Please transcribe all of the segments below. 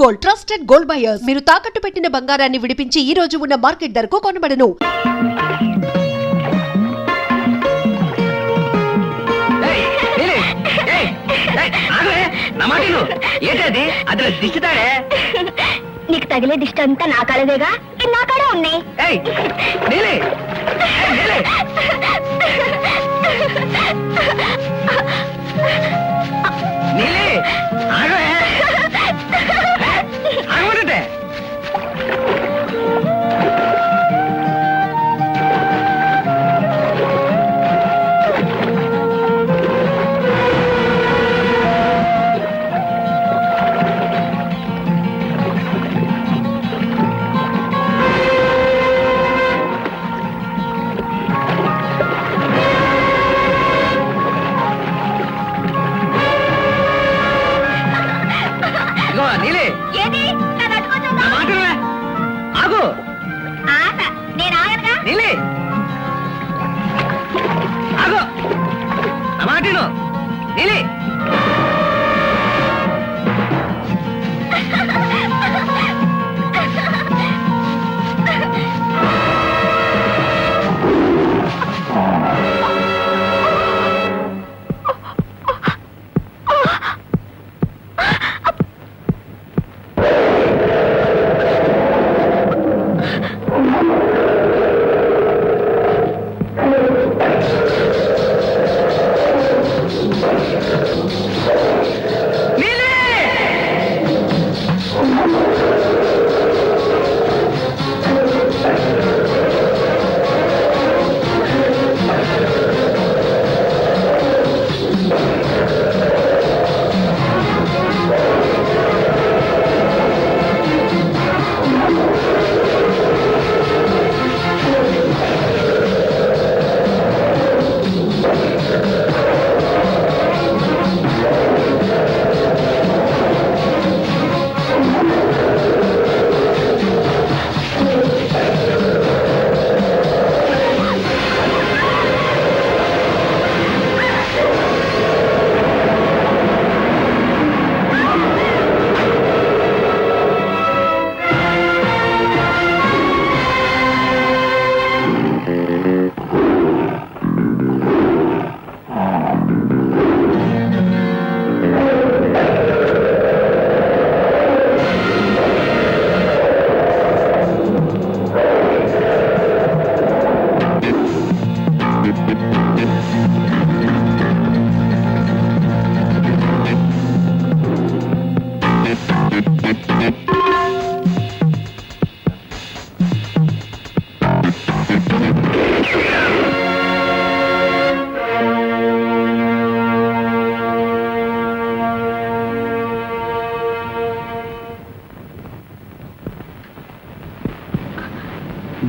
Gold, trusted gold buyers. మీరు తాకట్టు పెట్టిన బంగారాన్ని విడిపించి ఈ రోజు ఉన్న మార్కెట్ ధరకు కొనబడను. నీకు తగిలే దిష్టి అంతా నా కాలేదేగా, నా కాడే ఉన్నాయి.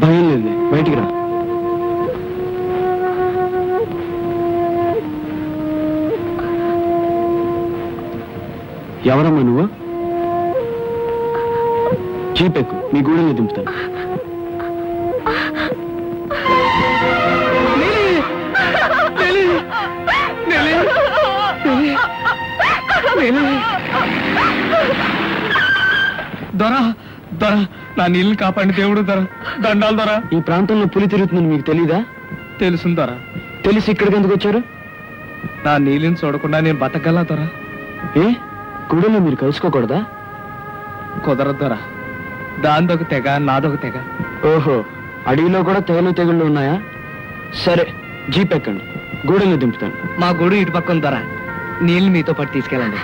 భయం లేదు, బయటికి రా. ఎవరమ్మా నువ్వు? చీపెక్కు, మీ గూడెల్లో దింపుతాను. దొరా దొరా, నా నీళ్ళని కాపాడి దేవుడు దొరా, దండాలు దొరా. ఈ ప్రాంతంలో పులి తిరుగుతుందని మీకు తెలీదా? తెలుసు దొరా. తెలిసి ఇక్కడికి ఎందుకు వచ్చారు? నా నీళ్ళని చూడకుండా నేను బతకగలా దొరా. ఏ గూడెల్లో మీరు కలుసుకోకూడదా? కుదరదు దొరా, దాందొక తెగ నాదొక తెగ. ఓహో, అడవిలో కూడా తెగళ్ళు ఉన్నాయా? సరే, జీప్ ఎక్కండి, గూడెల్లో దింపుతాను. మా గూడు ఇటు పక్కన దొరా, నీళ్ళు మీతో పాటు తీసుకెళ్ళండి.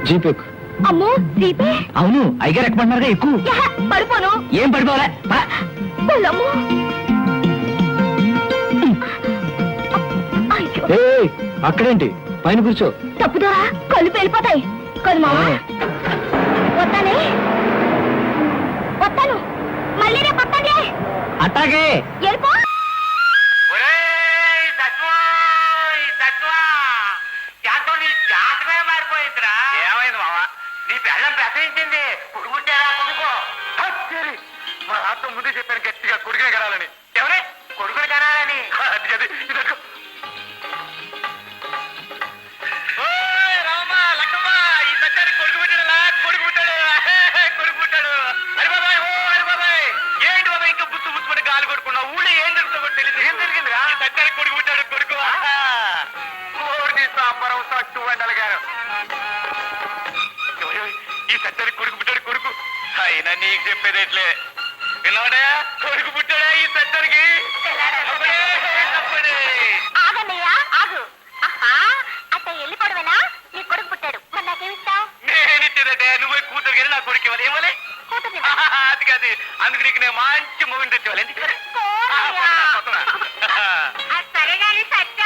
జీప్ ఎక్కు. అమ్మో దీపే. అవును, అయ్యగారు ఎక్కమంటున్నారుగా, ఎక్కువ. పడిపోను. ఏం పడిపోలే. అక్కడేంటి, పైన కూర్చో. తప్పుదోరా, కళ్ళు పేలిపోతాయి. కలు మావా, వస్తానే, వస్తాను. మళ్ళీ రేపు వస్తానే. అట్టాగే వెళ్ళిపో. ఏమైంది మావా? నీ పెళ్ళం ప్రసవించింది, కొడుకుంటేరా కొడుకో. మా నాతో ముందే చెప్పాను గట్టిగా కొడుకునే కనాలని. ఎవరే కొడుకుని కనాలని? రామా లక్కమ్మ, ఈ సచ్చారి కొడుకు పుట్టాడా? కొడుకు పుట్టాడా? సట్టు వండలు గారు. ఈ సత్యానికి కొడుకు పుట్టాడు కొడుకు. అయినా నీకు చెప్పేదేట్లే. విన్నాడే కొడుకు పుట్టాడా ఈ సత్యానికి? ఆగన్నయ్యా ఆగు. ఆహా అత్త వెళ్ళిపోవడమేనా? నీ కొడుకు పుట్టాడు, మరి నాకేమిస్తావు? నేను ఇచ్చేదటే నువ్వే కూతురు కానీ నా కొడుకు ఇవ్వాలి. ఏమలే కూతుర్ని అది కాదు. అందుకు నీకు నేను మంచి మొగుని తెచ్చేవాలి. ఎందుకు సరే గాని సత్య,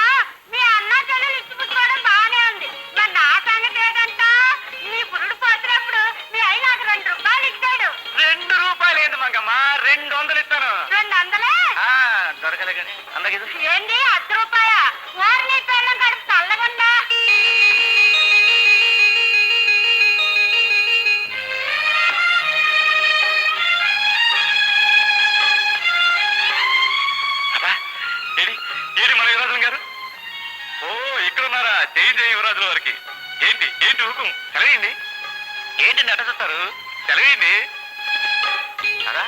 మీ అన్న చెల్లెలు ఇచ్చి పుచ్చుకోవడం బాగానే ఉంది. మరి నా సంగతి ఏంటంట? నీ పురుడు పోతున్నప్పుడు మీ అయ్య నాకు 2 రూపాయలు ఇచ్చాడు. 2 రూపాయలు ఏంటి మంగమ్మ? 200 ఇస్తాను. 200? దొరకలే కానీ అందరికి ఏంటి 10 రూపాయ? ఓరి నీ పిల్లం కడుపు చల్లగుందా? ఏది మన యువరాజు గారు? ఓ ఇక్కడ ఉన్నారా? జై జై యువరాజుల వారికి. ఏంటి ఏంటి హుకుం? సెలవేయండి. ఏంటండి అట్ట చూస్తారు? సెలవేయండి. అదా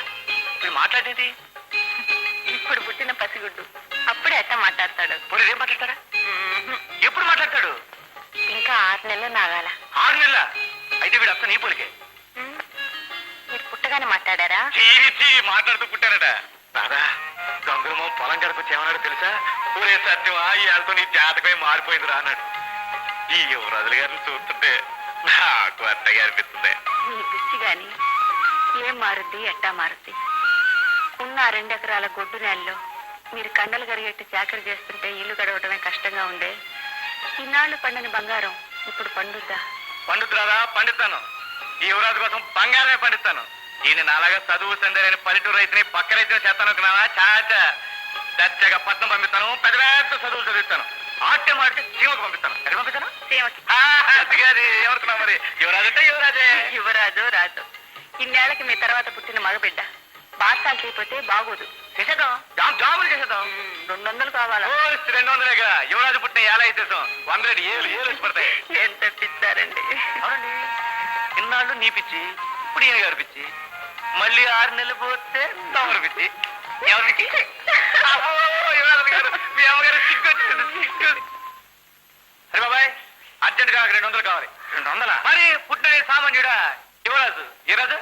మీరు మాట్లాడేది? ఇప్పుడు పుట్టిన పసిగుడ్డు అప్పుడే ఎట్ట మాట్లాడతాడు? పోనీ ఏం మాట్లాడతాడా? ఎప్పుడు మాట్లాడతాడు? ఇంకా 6 నెలలు నాగాల. 6 నెలల? అయితే వీడు అత్త నీ పోలికే. మీరు పుట్టగానే మాట్లాడారా? చీచి మాట్లాడుతూ పుట్టారట. దాదా గంగులమో పొలం గడపచ్చి ఏమన్నాడు తెలుసా? ఊరే సత్యమా ఈ ఆళ్ళతో నీ జాతకమే మారిపోయింది రా అన్నాడు. ఈ యువరాజుల గారిని చూస్తుంటే నాకు అత్తగా అనిపిస్తుంది. మీ పిచ్చి గాని ఏం మారుద్ది ఎట్టా మారుద్ది? ఉన్న 2 ఎకరాల గొడ్డు నేలలో మీరు కండలు కరిగేట్టు చాకరీ చేస్తుంటే ఇల్లు గడవటమే కష్టంగా ఉండే. ఇన్నాళ్ళు పండిన బంగారం ఇప్పుడు పండుద్దా? పండుతురాదా? పండిస్తాను. ఈ యువరాజు కోసం బంగారమే పండిస్తాను. ఈయన నాలాగా చదువు సందరైన పల్లెటూరు రైతుని పక్క రైతుని చేస్తాను అనుకున్నావా? చాచా దచ్చగా పట్నం పంపిస్తాను. పెద్ద పెద్ద చదువులు చదివిస్తాను. ఆట్టే మాడితే సీమకు పంపిస్తాను. ఎక్కడ పంపిస్తాను? సీమకి. అది ఏమనుకున్నావు మరి? యువరాజు అంటే యువరాజే. యువరాజు రాజు. ఇన్నేళ్ళకి మీ తర్వాత పుట్టిన మగబిడ్డ బాస్తాలు చేయకపోతే బాగోదు. చేసేద్దాం. జాములు చేసేద్దాం. 200 కావాలా? 200గా యువరాజు పుట్టిన ఏలా అయితే 100 ఏళ్ళు వచ్చి పడతాయి. ఏం తప్పిస్తారండి? అవునండి. ఇన్నాళ్ళు నీ పిచ్చి, ఇప్పుడు ఈయన గారి పిచ్చి, మళ్ళీ 6 నెలలు పోతే తమరు పిచ్చి. ఎవరి పిచ్చి? యువరాజు గారు మీ అమ్మగారు సిగ్గు వచ్చింది. సిగ్గు. అరే బాబాయ్ అర్జెంట్ గా 200 కావాలి. 200? మరి పుట్టిన సామాన్యుడా యువరాజు. యువరాజు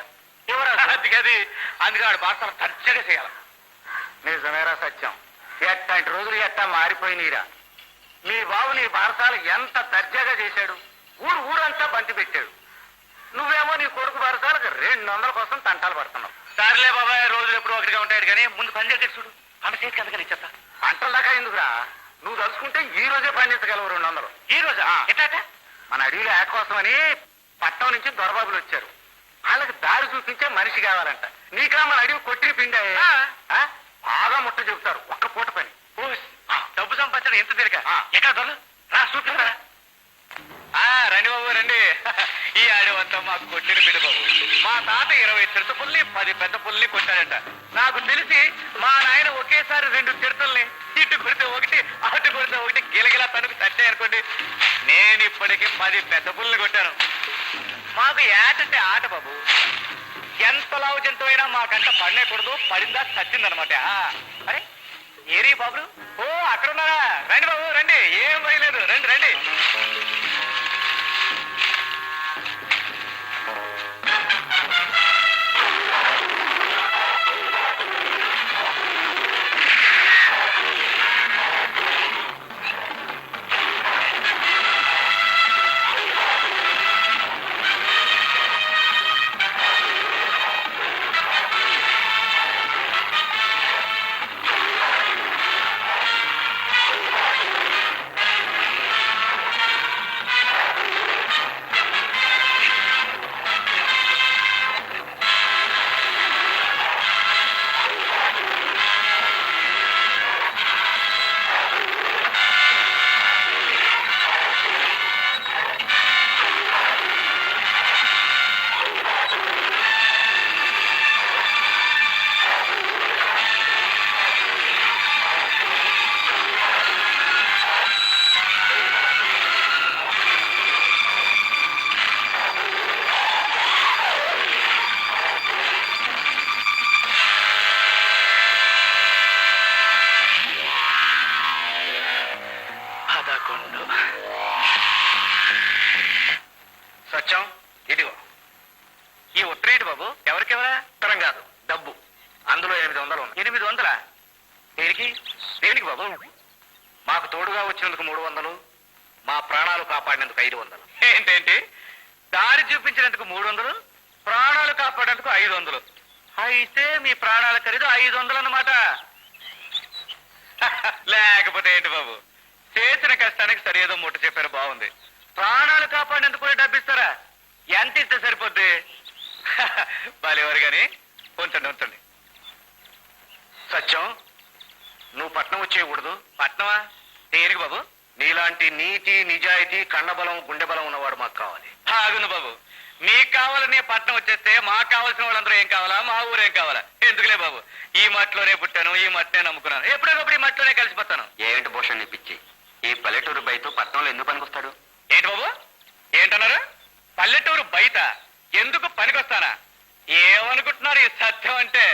యువరాజు అది గది. అందుకే వాడు బాగా తర్చగా చేయాలి. నిజమేరా సత్యం. ఎట్లాంటి రోజులు ఎట్టా మారిపోయినీరా. మీ బాబు నీ బారసాలు ఎంత దర్జాగా చేశాడు. ఊరంతా బంతి పెట్టాడు. నువ్వేమో నీ కొడుకు బారసాలకు 200 కోసం తంటాలు పడుతున్నావు. సర్లే బాబాయ్ రోజులు ఎప్పుడు ఒకటిగా ఉంటాడు కానీ ముందు పని చేసి చూడు. పంట చేతికి అందుకని ఇచ్చేస్తా. పంటల దాకా ఎందుకురా? నువ్వు తలుచుకుంటే ఈ రోజే పండించగలవు 200. ఈ రోజా? ఎట్లా? మన అడవిలో యాడ్ కోసమని పట్టణం నుంచి దొరబాబులు వచ్చారు. వాళ్ళకి దారి చూపించే మనిషి కావాలంట. నీకా మన అడవి కొట్టిన పిండి బాగా ముట్ట చెబుతారు. ఒక్క పూట పని. డబ్బు సంపాదించడం ఎంత తిరగ. ఎక్కడ దొర రా చూపిస్తారా? రండి బాబు రండి. ఈ ఆడవంతా మాకు కొట్టిన బిడ్డ బాబు. మా తాత 20 చిరుత పుల్ని 10 పెద్ద పుల్ని కొట్టాడంట. నాకు తెలిసి మా నాయన ఒకేసారి 2 చిరుతల్ని ఇటు కొడితే ఒకటి అటు కొడితే ఒకటి గిలగిలా తనకు తట్టాయనుకోండి. నేను ఇప్పటికీ 10 పెద్ద పుల్ని కొట్టాను. మాకు ఏటంటే ఆట బాబు. ఎంత లావు జంతువు అయినా మాకంట పడనేకూడదు. పడిందా చచ్చిందనమాట. అరే ఏరి బాబులు. ఓ అక్కడ ఉన్నారా? రండి బాబు రండి. ఏం భయలేదు. రండి రండి. బాబు ఎవరికెవరా తరం కాదు డబ్బు అందులో 800 ఉన్నాయి 800 దేనికి దేనికి బాబు మాకు తోడుగా వచ్చినందుకు 300 మా ప్రాణాలు కాపాడినందుకు 500 ఏంటేంటి దారి చూపించినందుకు 300 ప్రాణాలు కాపాడేందుకు 500 అయితే మీ ప్రాణాల ఖరీదు 500 అన్నమాట లేకపోతే ఏంటి బాబు చేసిన కష్టానికి సరియేదో మూట చెప్పారు బాగుంది ప్రాణాలు కాపాడేందుకు కూడా డబ్బు ఇస్తారా ఎంత ఇస్తే సరిపోద్ది బాలేవారు గాని ఉంచండి ఉంచండి సత్యం నువ్వు పట్నం వచ్చేయకూడదు పట్నమా దేనికి బాబు నీలాంటి నీతి నిజాయితీ కండబలం గుండె బలం ఉన్నవాడు మాకు కావాలి ఆగును బాబు మీకు కావాలని పట్నం వచ్చేస్తే మాకు కావాల్సిన వాళ్ళందరూ ఏం కావాలా మా ఊరేం కావాలా ఎందుకులే బాబు ఈ మట్టిలోనే పుట్టాను ఈ మట్టినే నమ్ముకున్నాను ఎప్పుడొకప్పుడు ఈ మట్టిలోనే కలిసిపోతాను ఏమిటి భూషణ్ ఇప్పించి ఈ పల్లెటూరు బయట పట్నంలో ఎందుకు పనికొస్తాడు ఏంటి బాబు ఏంటన్నారు పల్లెటూరు బయట ఎందుకు పనికొస్తానా ఏమనుకుంటున్నారు ఈ సత్యం అంటే